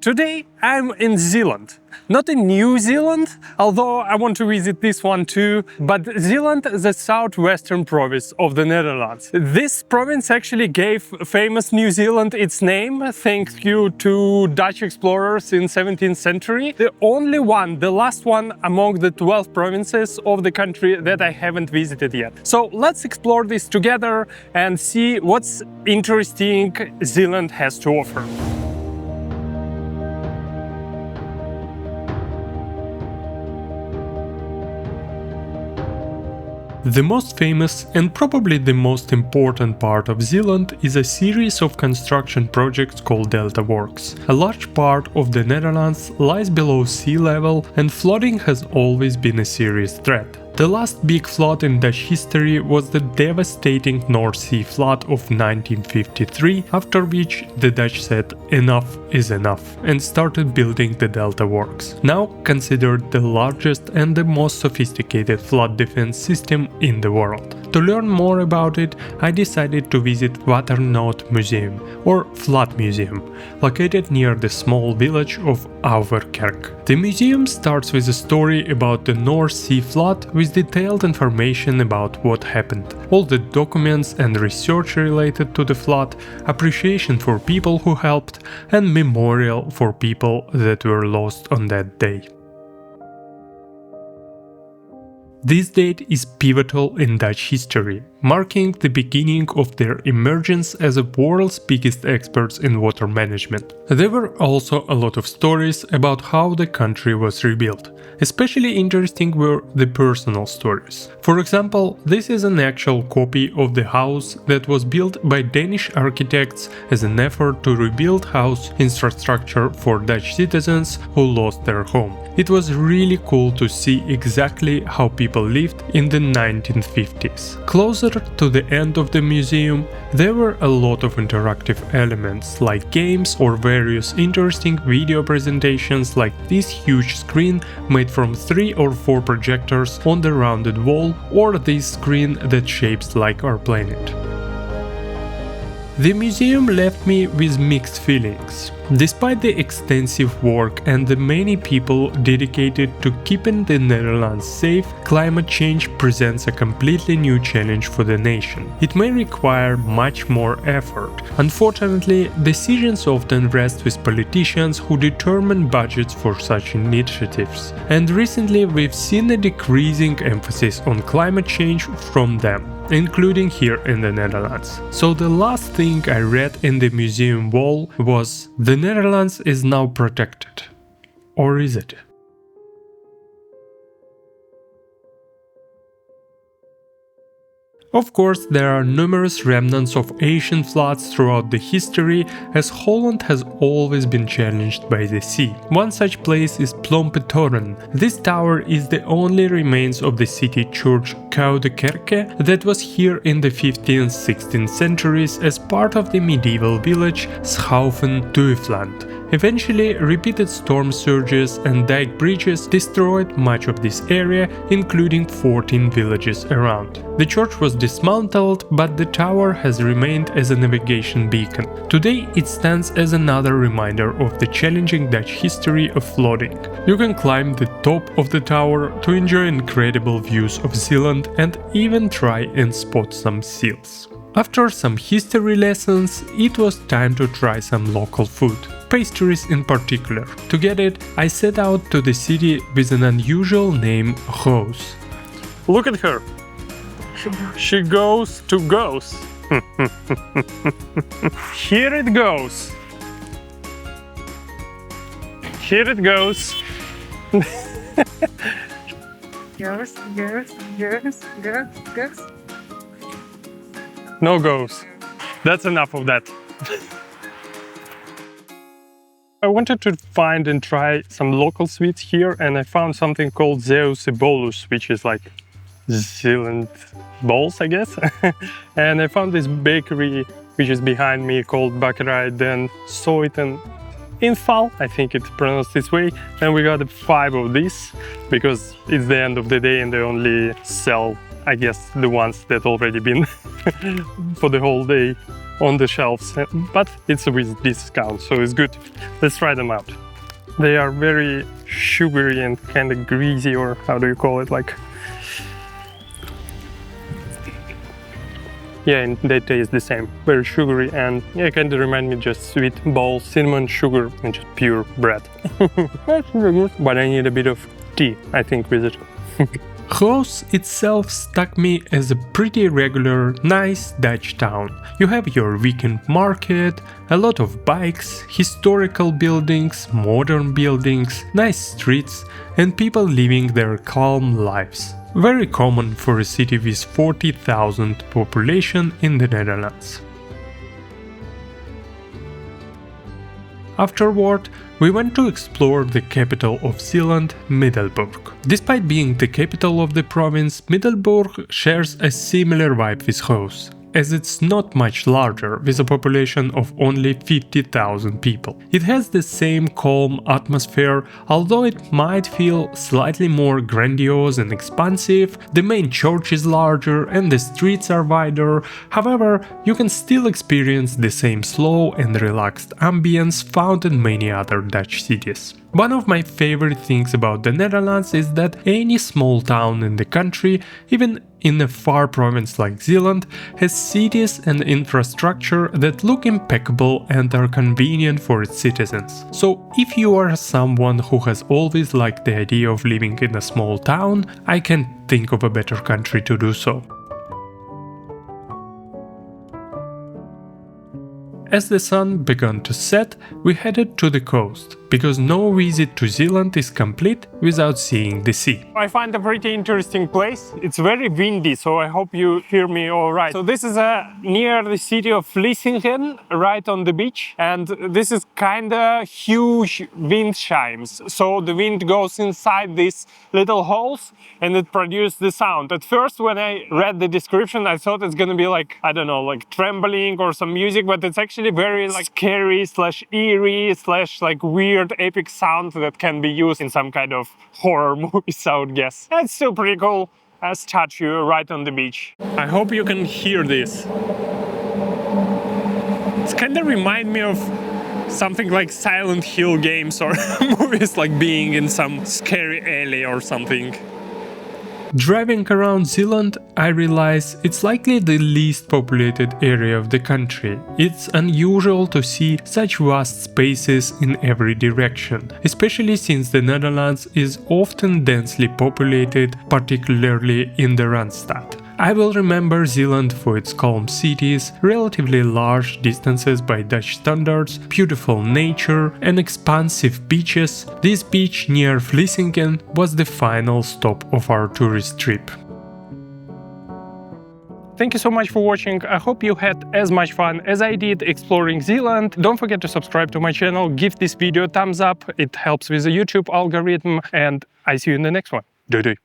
Today I'm in Zeeland. Not in New Zealand, although I want to visit this one too, but Zeeland is the southwestern province of the Netherlands. This province actually gave famous New Zealand its name thanks to Dutch explorers in 17th century. The only one, the last one among the 12 provinces of the country that I haven't visited yet. So let's explore this together and see what's interesting Zeeland has to offer. The most famous and probably the most important part of Zeeland is a series of construction projects called Delta Works. A large part of the Netherlands lies below sea level and flooding has always been a serious threat. The last big flood in Dutch history was the devastating North Sea flood of 1953, after which the Dutch said enough is enough and started building the Delta Works, now considered the largest and the most sophisticated flood defense system in the world. To learn more about it, I decided to visit Watersnoodmuseum, or Flood Museum, located near the small village of Overkerk. The museum starts with a story about the North Sea flood with detailed information about what happened, all the documents and research related to the flood, appreciation for people who helped, and memorial for people that were lost on that day. This date is pivotal in Dutch history, marking the beginning of their emergence as the world's biggest experts in water management. There were also a lot of stories about how the country was rebuilt. Especially interesting were the personal stories. For example, this is an actual copy of the house that was built by Danish architects as an effort to rebuild house infrastructure for Dutch citizens who lost their home. It was really cool to see exactly how people lived in the 1950s. Closer to the end of the museum, there were a lot of interactive elements like games or various interesting video presentations like this huge screen made from 3 or 4 projectors on the rounded wall, or this screen that shapes like our planet. The museum left me with mixed feelings. Despite the extensive work and the many people dedicated to keeping the Netherlands safe, climate change presents a completely new challenge for the nation. It may require much more effort. Unfortunately, decisions often rest with politicians who determine budgets for such initiatives. And recently we've seen a decreasing emphasis on climate change from them, including here in the Netherlands. So the last thing I read in the museum wall was: the Netherlands is now protected. Or is it? Of course, there are numerous remnants of ancient floods throughout the history, as Holland has always been challenged by the sea. One such place is Plompe Toren. This tower is the only remains of the city church Oude Kerke that was here in the 15th, 16th centuries as part of the medieval village Schouwen, Zeeland. Eventually, repeated storm surges and dike bridges destroyed much of this area, including 14 villages around. The church was dismantled, but the tower has remained as a navigation beacon. Today it stands as another reminder of the challenging Dutch history of flooding. You can climb the top of the tower to enjoy incredible views of Zeeland and even try and spot some seals. After some history lessons, it was time to try some local food. Pastries in particular. To get it, I set out to the city with an unusual name, Roos. Look at her! She goes to goes. Here it goes. Here it goes. Goes. No goes. That's enough of that. I wanted to find and try some local sweets here, and I found something called Zeeuwse bolus, which is like Zeeland balls, I guess. And I found this bakery which is behind me called Bakkerij Den Soiten Inval, I think it's pronounced this way. And we got 5 of these because it's the end of the day and they only sell, I guess, the ones that already been for the whole day. on the shelves, but it's with discount, so it's good. Let's try them out. They are very sugary and kind of greasy, or how do you call it, like... Yeah, and they taste the same, very sugary, and yeah, kind of remind me just sweet balls, cinnamon, sugar, and just pure bread. That's really good, but I need a bit of tea, I think, with it. Goes itself struck me as a pretty regular, nice Dutch town. You have your weekend market, a lot of bikes, historical buildings, modern buildings, nice streets, and people living their calm lives. Very common for a city with 40,000 population in the Netherlands. Afterward, we went to explore the capital of Zeeland, Middelburg. Despite being the capital of the province, Middelburg shares a similar vibe with Goes, as it's not much larger, with a population of only 50,000 people. It has the same calm atmosphere, although it might feel slightly more grandiose and expansive. The main church is larger and the streets are wider, however, you can still experience the same slow and relaxed ambience found in many other Dutch cities. One of my favorite things about the Netherlands is that any small town in the country, even in a far province like Zeeland, has cities and infrastructure that look impeccable and are convenient for its citizens. So if you are someone who has always liked the idea of living in a small town, I can't think of a better country to do so. As the sun began to set, we headed to the coast, because no visit to Zeeland is complete without seeing the sea. I find a pretty interesting place. It's very windy, so I hope you hear me all right. So this is near the city of Vlissingen, right on the beach, and this is kind of huge Windchimes. So the wind goes inside these little holes and it produces the sound. At first, when I read the description, I thought it's gonna be like, I don't know, like trembling or some music, but it's actually very like scary / eerie / like weird epic sound that can be used in some kind of horror movies, I would guess. It's still pretty cool. A statue right on the beach. I hope you can hear this. It's kind of remind me of something like Silent Hill games or movies, like being in some scary alley or something. Driving around Zeeland, I realize it's likely the least populated area of the country. It's unusual to see such vast spaces in every direction, especially since the Netherlands is often densely populated, particularly in the Randstad. I will remember Zeeland for its calm cities, relatively large distances by Dutch standards, beautiful nature, and expansive beaches. This beach near Vlissingen was the final stop of our tourist trip. Thank you so much for watching. I hope you had as much fun as I did exploring Zeeland. Don't forget to subscribe to my channel, give this video a thumbs up, it helps with the YouTube algorithm, and I see you in the next one. Doei doei.